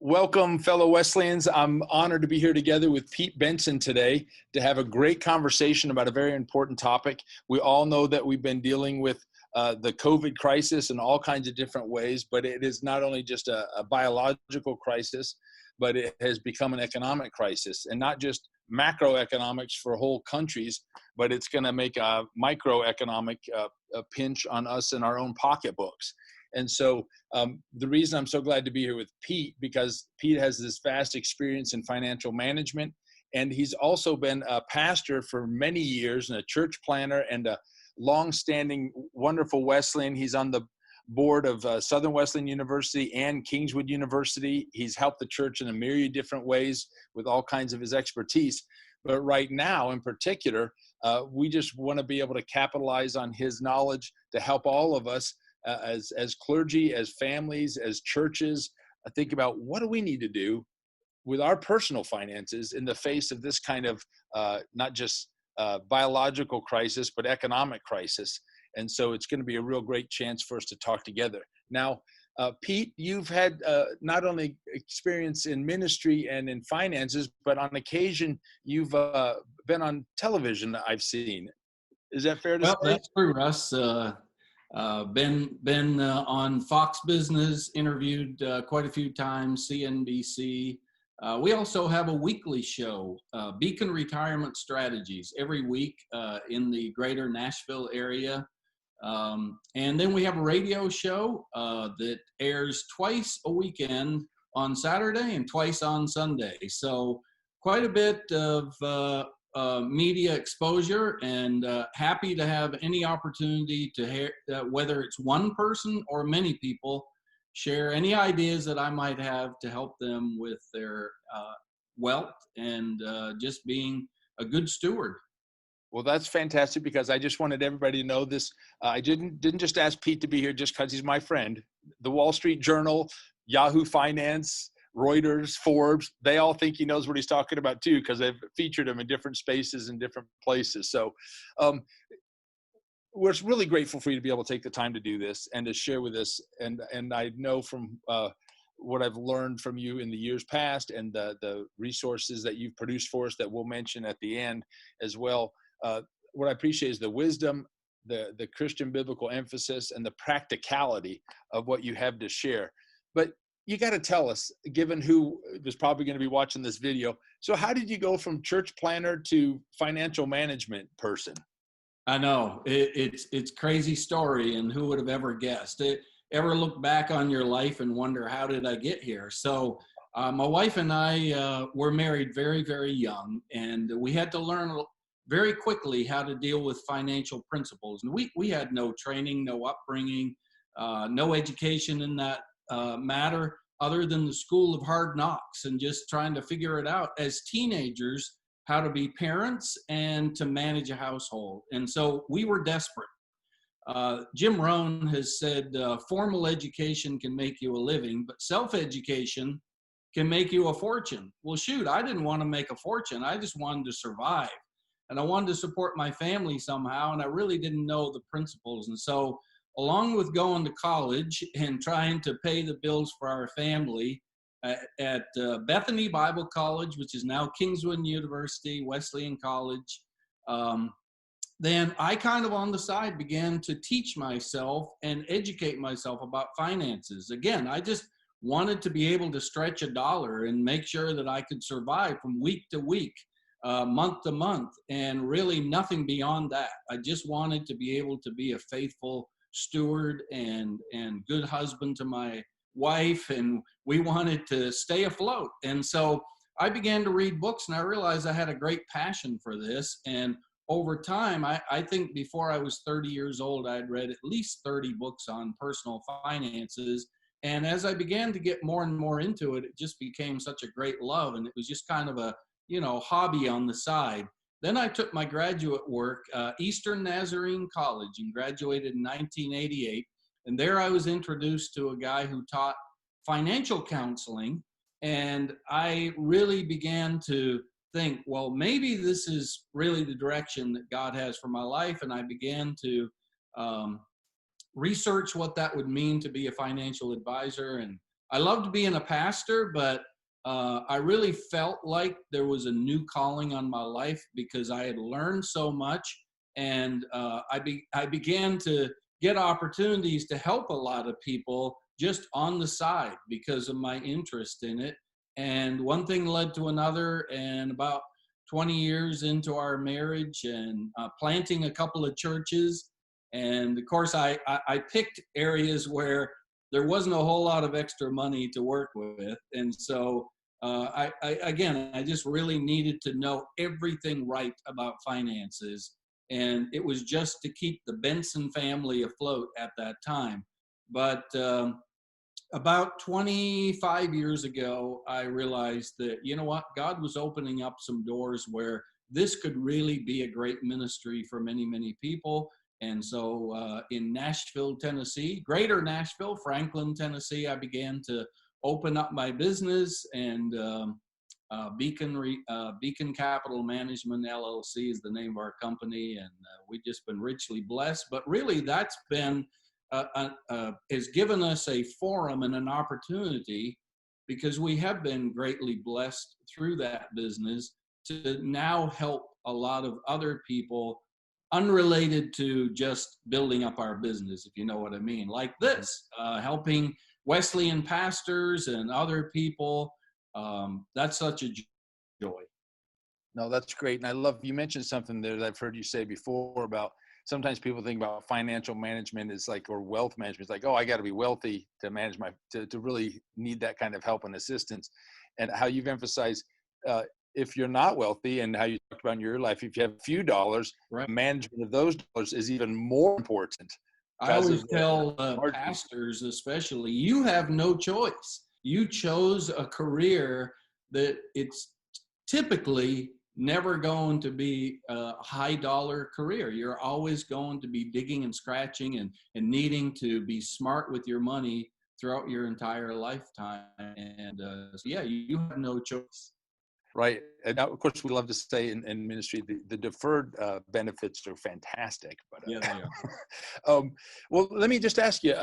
Welcome, fellow Wesleyans. I'm honored to be here together with Pete Benson today to have a great conversation about a very important topic. We all know that we've been dealing with the COVID crisis in all kinds of different ways, but it is not only just a biological crisis, but it has become an economic crisis, and not just macroeconomics for whole countries, but it's going to make a microeconomic a pinch on us in our own pocketbooks. And so the reason I'm so glad to be here with Pete, because Pete has this vast experience in financial management, and he's also been a pastor for many years and a church planner and a long-standing, wonderful Wesleyan. He's on the board of Southern Wesleyan University and Kingswood University. He's helped the church in a myriad different ways with all kinds of his expertise. But right now, in particular, we just want to be able to capitalize on his knowledge to help all of us as clergy, as families, as churches, think about what do we need to do with our personal finances in the face of this kind of not just biological crisis, but economic crisis. And so it's going to be a real great chance for us to talk together. Now, Pete, you've had not only experience in ministry and in finances, but on occasion you've been on television, I've seen. Is that fair to say? Well, that's true, Russ. Been on Fox Business, interviewed quite a few times, CNBC. We also have a weekly show, Beacon Retirement Strategies, every week in the greater Nashville area. And then we have a radio show that airs twice a weekend on Saturday and twice on Sunday. So quite a bit of media exposure, and happy to have any opportunity to hear, whether it's one person or many people, share any ideas that I might have to help them with their wealth and just being a good steward. Well, that's fantastic, because I just wanted everybody to know this. I didn't just ask Pete to be here just because he's my friend. The Wall Street Journal, Yahoo Finance, Reuters, Forbes, they all think he knows what he's talking about too, because they've featured him in different spaces and different places. So we're really grateful for you to be able to take the time to do this and to share with us. And I know from what I've learned from you in the years past and the resources that you've produced for us that we'll mention at the end as well. What I appreciate is the wisdom, the Christian biblical emphasis, and the practicality of what you have to share. But you got to tell us, given who is probably going to be watching this video, so how did you go from church planner to financial management person? I know it's crazy story, and who would have ever guessed it? Ever look back on your life and wonder, how did I get here? So my wife and I were married very, very young, and we had to learn very quickly how to deal with financial principles. And we had no training, no upbringing, no education in that matter, other than the school of hard knocks, and just trying to figure it out as teenagers, how to be parents and to manage a household. And so we were desperate. Jim Rohn has said, formal education can make you a living, but self-education can make you a fortune. Well, shoot, I didn't want to make a fortune. I just wanted to survive. And I wanted to support my family somehow, and I really didn't know the principles. And so, along with going to college and trying to pay the bills for our family at Bethany Bible College, which is now Kingswood University, Wesleyan College, then I kind of on the side began to teach myself and educate myself about finances. Again, I just wanted to be able to stretch a dollar and make sure that I could survive from week to week, month to month, and really nothing beyond that. I just wanted to be able to be a faithful steward and good husband to my wife, and we wanted to stay afloat. And so I began to read books, and I realized I had a great passion for this. And over time, I think before I was 30 years old, I had read at least 30 books on personal finances. And as I began to get more and more into it, it just became such a great love, and it was just kind of a hobby on the side. Then I took my graduate work, Eastern Nazarene College, and graduated in 1988. And there I was introduced to a guy who taught financial counseling. And I really began to think, well, maybe this is really the direction that God has for my life. And I began to research what that would mean to be a financial advisor. And I loved being a pastor, but I really felt like there was a new calling on my life because I had learned so much, and I began to get opportunities to help a lot of people just on the side because of my interest in it. And one thing led to another, and about 20 years into our marriage and planting a couple of churches. And of course, I picked areas where there wasn't a whole lot of extra money to work with. And so I just really needed to know everything right about finances. And it was just to keep the Benson family afloat at that time. But about 25 years ago, I realized that, you know what, God was opening up some doors where this could really be a great ministry for many, many people. And so in Nashville, Tennessee, greater Nashville, Franklin, Tennessee, I began to open up my business, and Beacon Capital Management LLC is the name of our company, and we've just been richly blessed. But really, that's been has given us a forum and an opportunity, because we have been greatly blessed through that business to now help a lot of other people unrelated to just building up our business, if you know what I mean, like this, helping Wesleyan pastors and other people. That's such a joy. No, that's great. And I love, you mentioned something there that I've heard you say before about sometimes people think about financial management is like, or wealth management is like, oh, I got to be wealthy to manage to really need that kind of help and assistance. And how you've emphasized, if you're not wealthy, and how you talked about in your life, if you have a few dollars, Right. management of those dollars is even more important. I always tell pastors, especially, you have no choice. You chose a career that it's typically never going to be a high dollar career. You're always going to be digging and scratching and needing to be smart with your money throughout your entire lifetime. And so yeah, you have no choice. Right. And now, of course, we love to say in ministry, the deferred benefits are fantastic. But yeah, they are. Well, let me just ask you,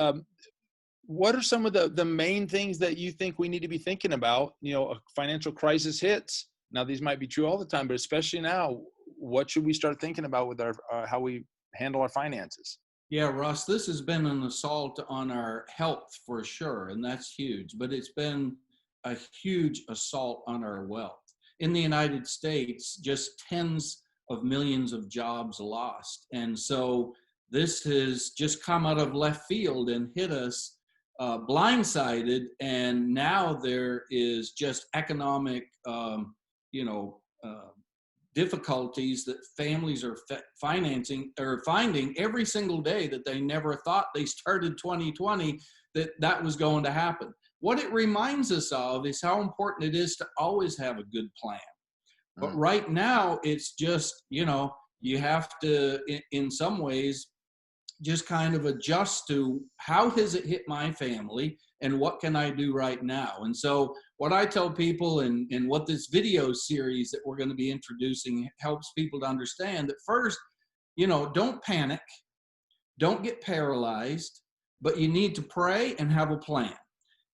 what are some of the main things that you think we need to be thinking about? You know, a financial crisis hits. Now, these might be true all the time, but especially now, what should we start thinking about with our how we handle our finances? Yeah, Russ, this has been an assault on our health for sure, and that's huge. But it's been a huge assault on our wealth. In the United States, just tens of millions of jobs lost. And so this has just come out of left field and hit us blindsided. And now there is just economic, difficulties that families are finding every single day that they never thought they started 2020 that was going to happen. What it reminds us of is how important it is to always have a good plan. But right now, it's just, you have to, in some ways, just kind of adjust to how has it hit my family and what can I do right now? And so what I tell people, and what this video series that we're going to be introducing helps people to understand, that first, don't panic, don't get paralyzed, but you need to pray and have a plan.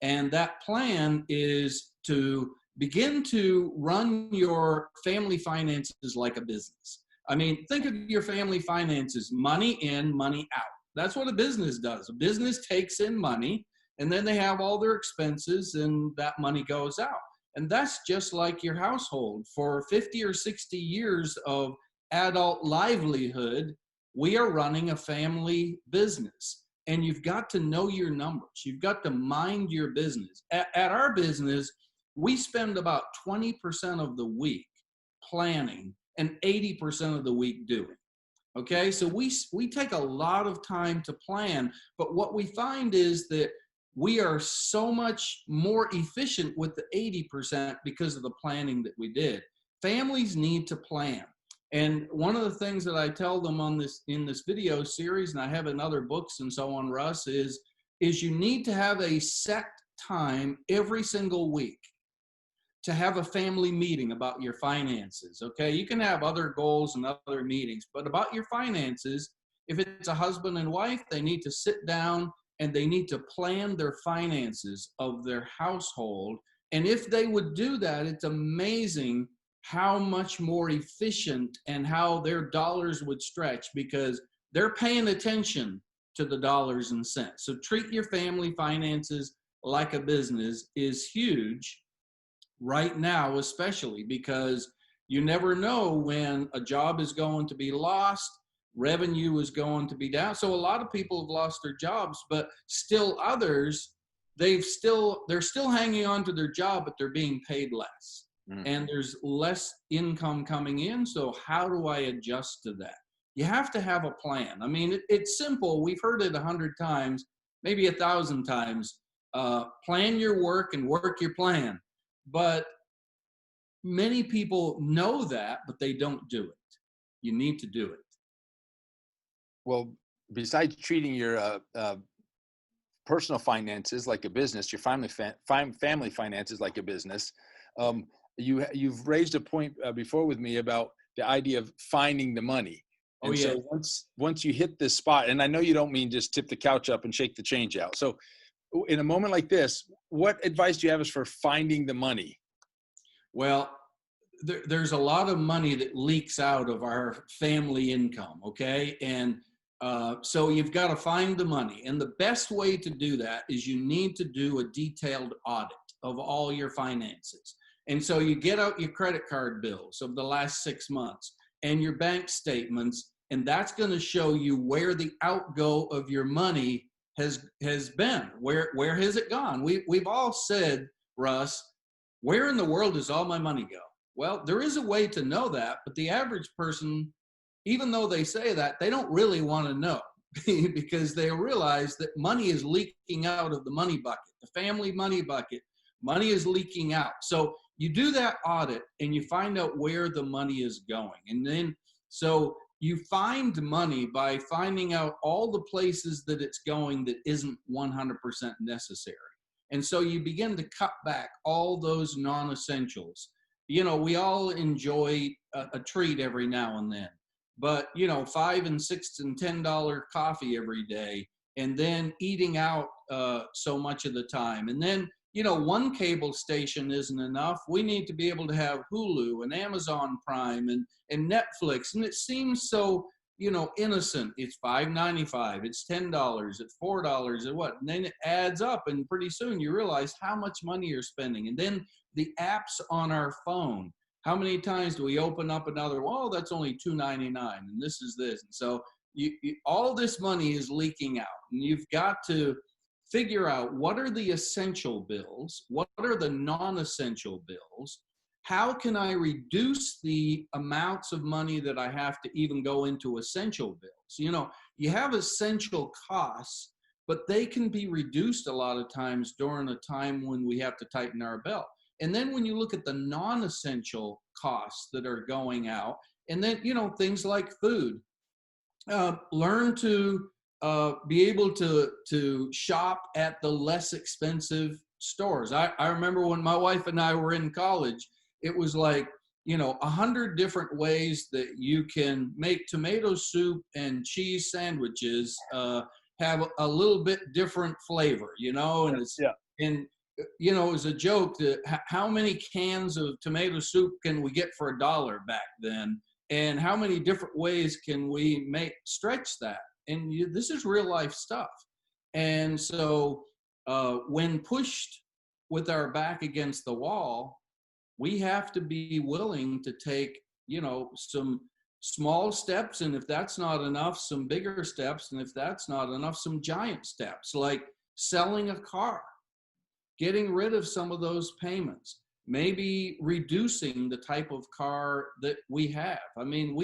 And that plan is to begin to run your family finances like a business. I mean, think of your family finances, money in, money out. That's what a business does. A business takes in money, and then they have all their expenses, and that money goes out. And that's just like your household. For 50 or 60 years of adult livelihood, we are running a family business. And you've got to know your numbers. You've got to mind your business. At our business, we spend about 20% of the week planning and 80% of the week doing. Okay, so we take a lot of time to plan, but what we find is that we are so much more efficient with the 80% because of the planning that we did. Families need to plan. And one of the things that I tell them in this video series, and I have in other books and so on, Russ, is you need to have a set time every single week to have a family meeting about your finances, okay? You can have other goals and other meetings, but about your finances, if it's a husband and wife, they need to sit down and they need to plan their finances of their household. And if they would do that, it's amazing how much more efficient and how their dollars would stretch, because they're paying attention to the dollars and cents. So treat your family finances like a business is huge right now, especially because you never know when a job is going to be lost, revenue is going to be down. So a lot of people have lost their jobs, but still others, they're still hanging on to their job, but they're being paid less. And there's less income coming in. So how do I adjust to that? You have to have a plan. I mean, it's simple. We've heard it 100 times, maybe 1,000 times. Plan your work and work your plan. But many people know that, but they don't do it. You need to do it. Well, besides treating your personal finances like a business, your family finances like a business, you've raised a point before with me about the idea of finding the money. And so once you hit this spot, and I know you don't mean just tip the couch up and shake the change out. So in a moment like this, what advice do you have us for finding the money? Well, there's a lot of money that leaks out of our family income, okay? And so you've got to find the money. And the best way to do that is you need to do a detailed audit of all your finances. And so you get out your credit card bills of the last 6 months and your bank statements, and that's going to show you where the outgo of your money has been. Where has it gone? We've all said, Russ, where in the world does all my money go? Well, there is a way to know that, but the average person, even though they say that, they don't really want to know because they realize that money is leaking out of the money bucket, the family money bucket. Money is leaking out. So you do that audit and you find out where the money is going. And then, so you find money by finding out all the places that it's going that isn't 100% necessary. And so you begin to cut back all those non-essentials. You know, we all enjoy a treat every now and then, but you know, $5 and $6 and $10 coffee every day, and then eating out so much of the time. And then, you know, one cable station isn't enough. We need to be able to have Hulu and Amazon Prime and Netflix. And it seems so, you know, innocent. It's $5.95, it's $10, it's $4, and what? And then it adds up, and pretty soon you realize how much money you're spending. And then the apps on our phone. How many times do we open up another? Well, that's only $2.99, and this is this. And so all this money is leaking out, and you've got to figure out what are the essential bills, what are the non-essential bills, how can I reduce the amounts of money that I have to even go into essential bills. You know, you have essential costs, but they can be reduced a lot of times during a time when we have to tighten our belt. And then when you look at the non-essential costs that are going out, and then, you know, things like food, learn to be able to shop at the less expensive stores. I remember when my wife and I were in college, it was like, you know, 100 different ways that you can make tomato soup and cheese sandwiches have a little bit different flavor, you know, and it's, and you know, it was a joke that how many cans of tomato soup can we get for $1 back then? And how many different ways can we stretch that? And this is real life stuff. And so when pushed with our back against the wall, we have to be willing to take, you know, some small steps. And if that's not enough, some bigger steps. And if that's not enough, some giant steps, like selling a car, getting rid of some of those payments, maybe reducing the type of car that we have. I mean,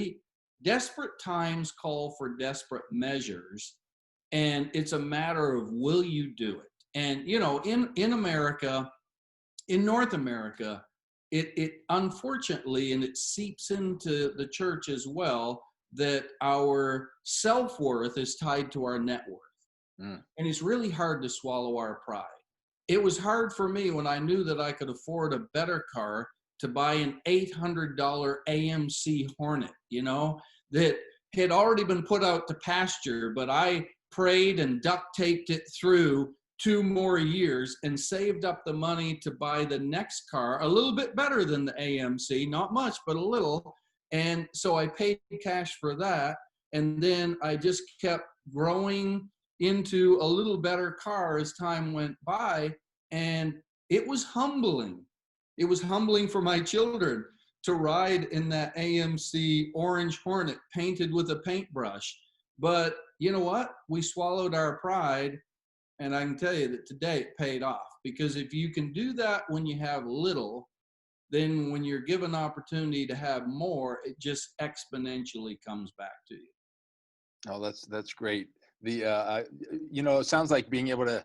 desperate times call for desperate measures, and it's a matter of will you do it? And, you know, in America, in North America, it unfortunately, and it seeps into the church as well, that our self-worth is tied to our net worth. And it's really hard to swallow our pride. It was hard for me when I knew that I could afford a better car to buy an $800 AMC Hornet, you know, that had already been put out to pasture, but I prayed and duct taped it through 2 more years and saved up the money to buy the next car, a little bit better than the AMC, not much, but a little. And so I paid cash for that. And then I just kept growing into a little better car as time went by. And it was humbling. It was humbling for my children to ride in that AMC Orange Hornet painted with a paintbrush. But you know what? We swallowed our pride. And I can tell you that today it paid off, because if you can do that when you have little, then when you're given opportunity to have more, it just exponentially comes back to you. Oh, that's great. It sounds like being able to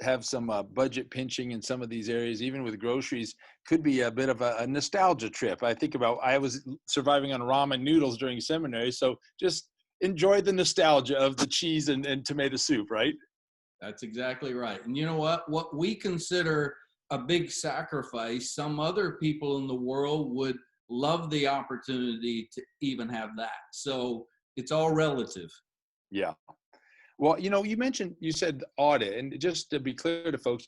have some budget pinching in some of these areas, even with groceries, could be a bit of a nostalgia trip. I think about, I was surviving on ramen noodles during seminary, so just enjoy the nostalgia of the cheese and tomato soup, right? That's exactly right. And you know what? What we consider a big sacrifice, some other people in the world would love the opportunity to even have that. So it's all relative. Yeah. Well, you said audit, and just to be clear to folks,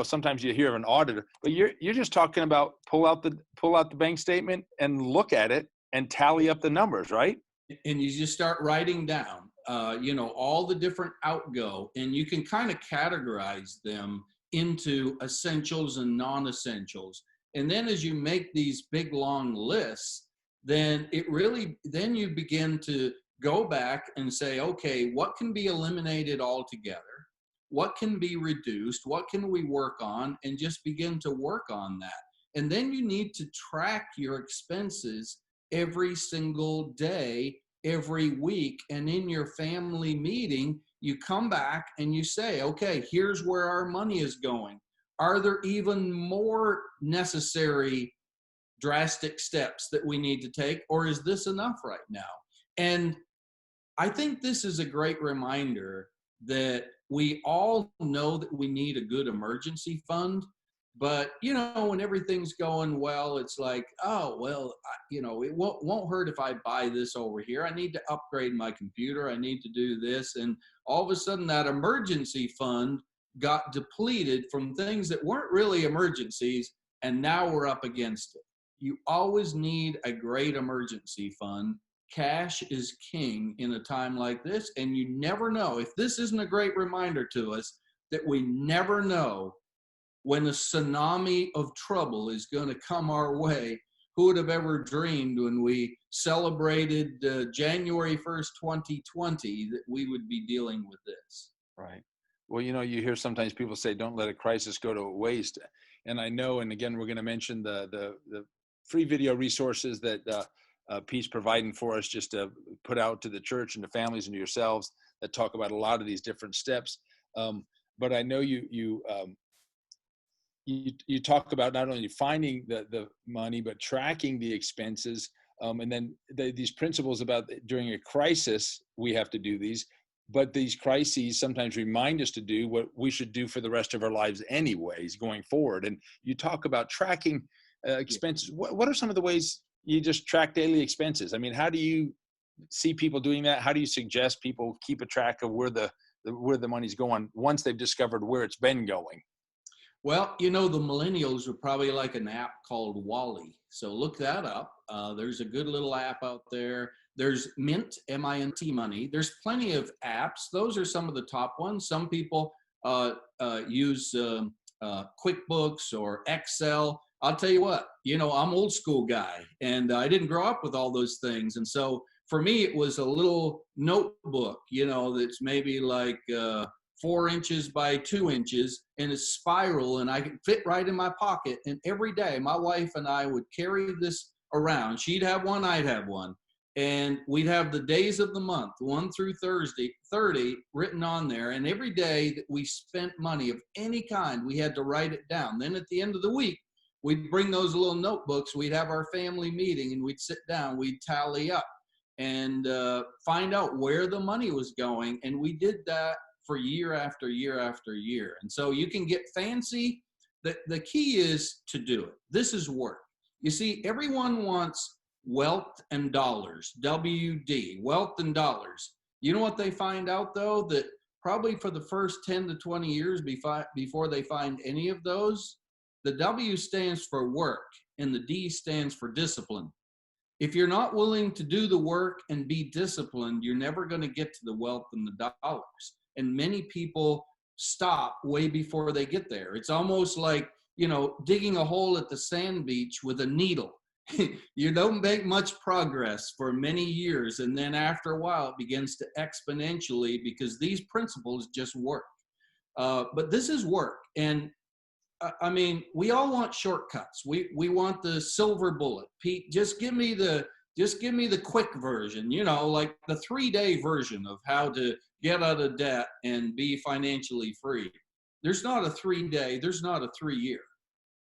sometimes you hear of an auditor, but you're just talking about pull out the bank statement and look at it and tally up the numbers, right? And you just start writing down, all the different outgo, and you can kind of categorize them into essentials and non-essentials. And then as you make these big long lists, then you begin to go back and say, okay, what can be eliminated altogether? What can be reduced? What can we work on? And just begin to work on that. And then you need to track your expenses every single day, every week. And in your family meeting, you come back and you say, okay, here's where our money is going. Are there even more necessary drastic steps that we need to take, or is this enough right now? And I think this is a great reminder that we all know that we need a good emergency fund. But, when everything's going well, it's like, oh, well, it won't hurt if I buy this over here. I need to upgrade my computer. I need to do this. And all of a sudden that emergency fund got depleted from things that weren't really emergencies. And now we're up against it. You always need a great emergency fund. Cash is king in a time like this. And you never know, if this isn't a great reminder to us that we never know when a tsunami of trouble is going to come our way. Who would have ever dreamed when we celebrated January 1st, 2020, that we would be dealing with this? Right. Well, you hear sometimes people say, don't let a crisis go to waste. And I know, and again, we're going to mention the free video resources that Pete's providing for us, just to put out to the church and the families and to yourselves, that talk about a lot of these different steps. But I know you talk about not only finding the money, but tracking the expenses. And then these principles about during a crisis, we have to do these, but these crises sometimes remind us to do what we should do for the rest of our lives anyways, going forward. And you talk about tracking expenses. What are some of the ways you just track daily expenses? I mean, how do you see people doing that? How do you suggest people keep a track of where the money's going once they've discovered where it's been going? Well, the millennials are probably like an app called Wally. So look that up. There's a good little app out there. There's Mint, M-I-N-T money. There's plenty of apps. Those are some of the top ones. Some people use QuickBooks or Excel. I'll tell you what, I'm old school guy, and I didn't grow up with all those things. And so for me, it was a little notebook, that's maybe like 4 inches by 2 inches, and it's spiral, and I could fit right in my pocket. And every day my wife and I would carry this around. She'd have one, I'd have one. And we'd have the days of the month, 1 through Thursday, 30 written on there. And every day that we spent money of any kind, we had to write it down. Then at the end of the week, we'd bring those little notebooks. We'd have our family meeting, and we'd sit down, we'd tally up and find out where the money was going. And we did that for year after year after year. And so you can get fancy. The key is to do it. This is work. You see, everyone wants wealth and dollars, WD, wealth and dollars. You know what they find out though? That probably for the first 10 to 20 years before they find any of those, the W stands for work and the D stands for discipline. If you're not willing to do the work and be disciplined, you're never going to get to the wealth and the dollars. And many people stop way before they get there. It's almost like, digging a hole at the sand beach with a needle. You don't make much progress for many years. And then after a while, it begins to exponentially, because these principles just work. But this is work. And I mean, we all want shortcuts. We want the silver bullet. Pete, just give me the quick version, like the 3-day version of how to get out of debt and be financially free. There's not a 3-day, there's not a 3-year.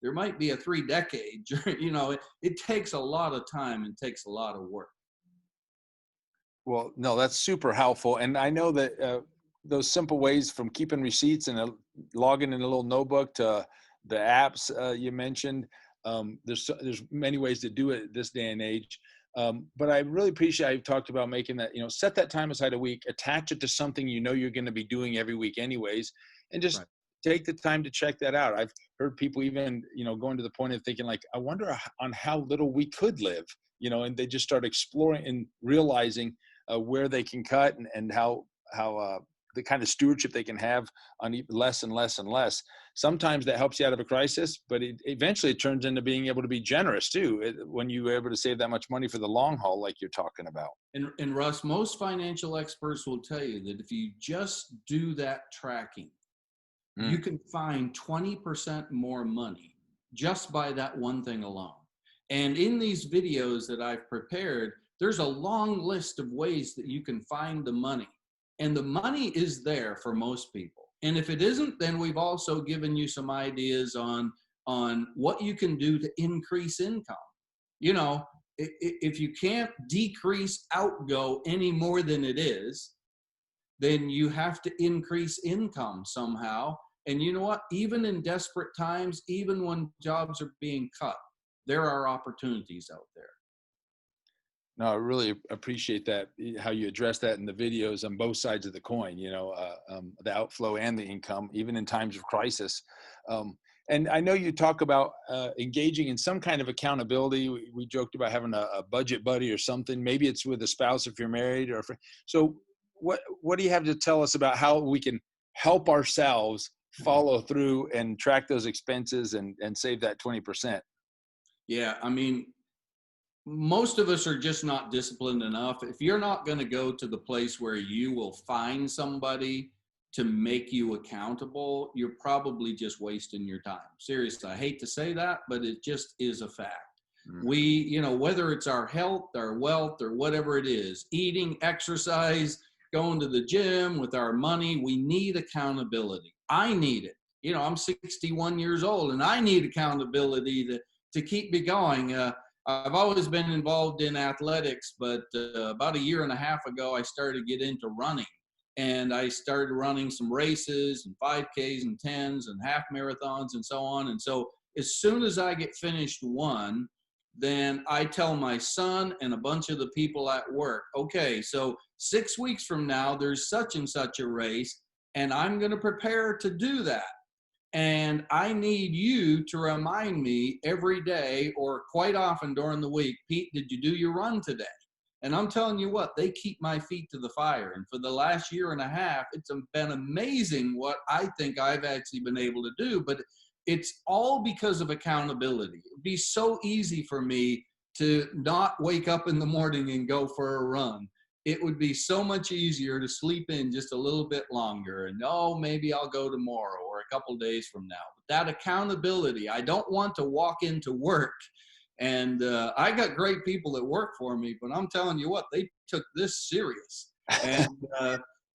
There might be a 3-decade, it takes a lot of time and takes a lot of work. Well, no, that's super helpful. And I know that those simple ways, from keeping receipts and logging in a little notebook to the apps you mentioned, there's many ways to do it this day and age. But I really appreciate how you've talked about making that, set that time aside a week, attach it to something you're going to be doing every week anyways, and just take the time to check that out. I've heard people even, going to the point of thinking like, I wonder on how little we could live, and they just start exploring and realizing where they can cut and how the kind of stewardship they can have on less and less and less. Sometimes that helps you out of a crisis, but it eventually turns into being able to be generous too, when you're able to save that much money for the long haul, like you're talking about. And Russ, most financial experts will tell you that if you just do that tracking, you can find 20% more money just by that one thing alone. And in these videos that I've prepared, there's a long list of ways that you can find the money. And the money is there for most people. And if it isn't, then we've also given you some ideas on what you can do to increase income. If you can't decrease outgo any more than it is, then you have to increase income somehow. And you know what? Even in desperate times, even when jobs are being cut, there are opportunities out there. No, I really appreciate that, how you address that in the videos on both sides of the coin, the outflow and the income, even in times of crisis. And I know you talk about engaging in some kind of accountability. We joked about having a budget buddy or something. Maybe it's with a spouse if you're married. So what do you have to tell us about how we can help ourselves follow through and track those expenses and save that 20%? Yeah, I mean, most of us are just not disciplined enough. If you're not going to go to the place where you will find somebody to make you accountable, you're probably just wasting your time. Seriously, I hate to say that, but it just is a fact. We, whether it's our health, our wealth, or whatever it is, eating, exercise, going to the gym, with our money, we need accountability. I need it. I'm 61 years old and I need accountability to keep me going. I've always been involved in athletics, but about 1.5 years ago, I started to get into running. And I started running some races and 5Ks and 10s and half marathons and so on. And so as soon as I get finished one, then I tell my son and a bunch of the people at work, okay, so 6 weeks from now, there's such and such a race, and I'm going to prepare to do that. And I need you to remind me every day or quite often during the week, Pete, did you do your run today? And I'm telling you what, they keep my feet to the fire. And for the last 1.5 years, it's been amazing what I think I've actually been able to do. But it's all because of accountability. It'd be so easy for me to not wake up in the morning and go for a run. It would be so much easier to sleep in just a little bit longer and, maybe I'll go tomorrow or a couple days from now. But that accountability, I don't want to walk into work. And I got great people that work for me, but I'm telling you what, they took this serious. And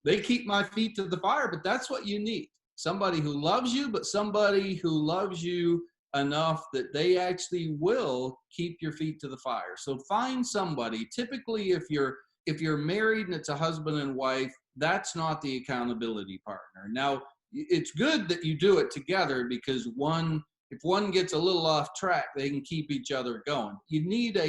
they keep my feet to the fire, but that's what you need. Somebody who loves you, but somebody who loves you enough that they actually will keep your feet to the fire. So find somebody. Typically, if you're married and it's a husband and wife, that's not the accountability partner. Now, it's good that you do it together because if one gets a little off track, they can keep each other going. You need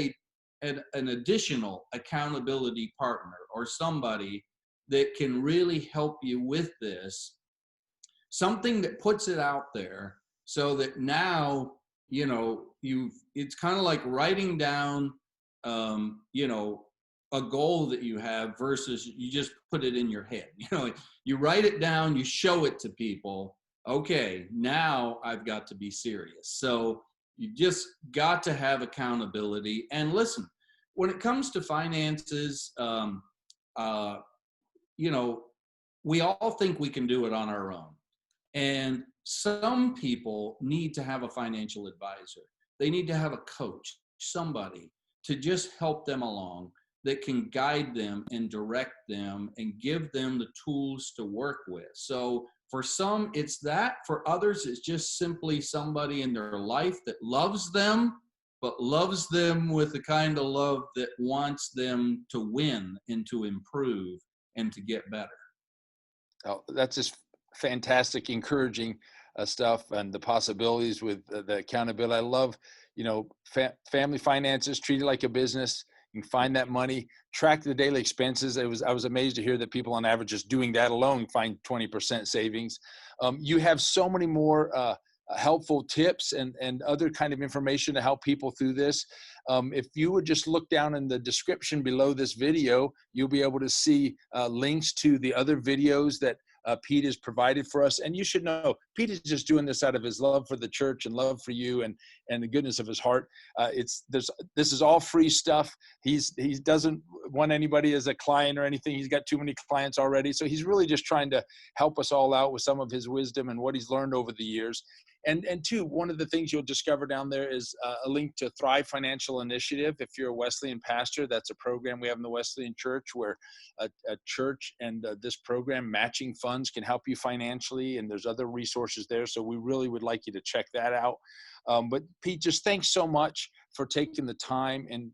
an additional accountability partner or somebody that can really help you with this. Something that puts it out there so that now, you know, it's kind of like writing down, you know, a goal that you have versus you just put it in your head. You know, you write it down, you show it to people. Okay, now I've got to be serious. So you just got to have accountability. And listen, when it comes to finances, you know, we all think we can do it on our own. And some people need to have a financial advisor. They need to have a coach, somebody to just help them along that can guide them and direct them and give them the tools to work with. So for some, it's that. For others, it's just simply somebody in their life that loves them, but loves them with the kind of love that wants them to win and to improve and to get better. Oh, that's just fantastic, encouraging stuff, and the possibilities with the accountability. I love, you know, family finances, treat it like a business. You can find that money, track the daily expenses. I was amazed to hear that people on average just doing that alone find 20% savings. You have so many more helpful tips and other kind of information to help people through this. If you would just look down in the description below this video, you'll be able to see links to the other videos that Pete has provided for us. And you should know, Pete is just doing this out of his love for the church and love for you and the goodness of his heart. This is all free stuff. He doesn't want anybody as a client or anything. He's got too many clients already. So he's really just trying to help us all out with some of his wisdom and what he's learned over the years. And two, one of the things you'll discover down there is a link to Thrive Financial Initiative. If you're a Wesleyan pastor, that's a program we have in the Wesleyan Church where a church and this program, matching funds, can help you financially. And there's other resources there. So we really would like you to check that out. But Pete, just thanks so much for taking the time and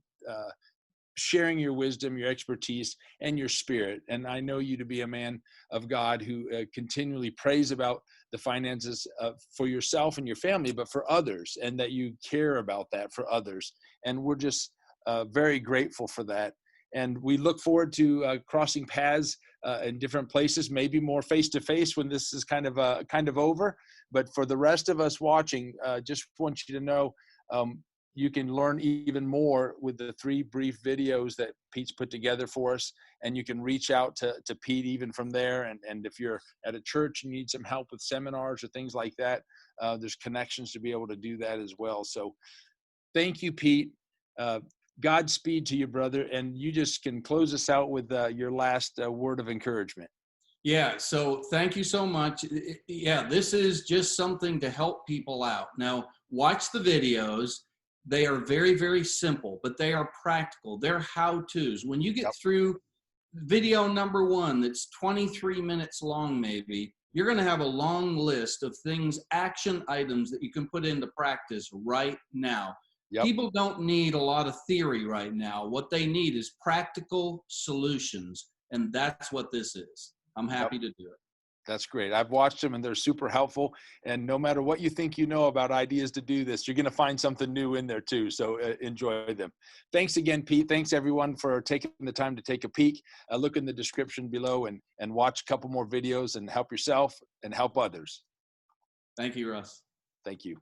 sharing your wisdom, your expertise, and your spirit. And I know you to be a man of God who continually prays about the finances for yourself and your family, but for others, and that you care about that for others. And we're just very grateful for that. And we look forward to crossing paths in different places, maybe more face-to-face when this is kind of over. But for the rest of us watching, just want you to know, you can learn even more with the 3 brief videos that Pete's put together for us. And you can reach out to Pete even from there. And if you're at a church and you need some help with seminars or things like that, there's connections to be able to do that as well. So thank you, Pete. Godspeed to you, brother. And you just can close us out with your last word of encouragement. Yeah, so thank you so much. Yeah, this is just something to help people out. Now, watch the videos. They are very, very simple, but they are practical. They're how-tos. When you get through video number 1, that's 23 minutes long maybe, you're going to have a long list of things, action items that you can put into practice right now. Yep. People don't need a lot of theory right now. What they need is practical solutions, and that's what this is. I'm happy to do it. That's great. I've watched them and they're super helpful. And no matter what you think you know about ideas to do this, you're going to find something new in there too. So enjoy them. Thanks again, Pete. Thanks everyone for taking the time to take a peek. Look in the description below and watch a couple more videos and help yourself and help others. Thank you, Russ. Thank you.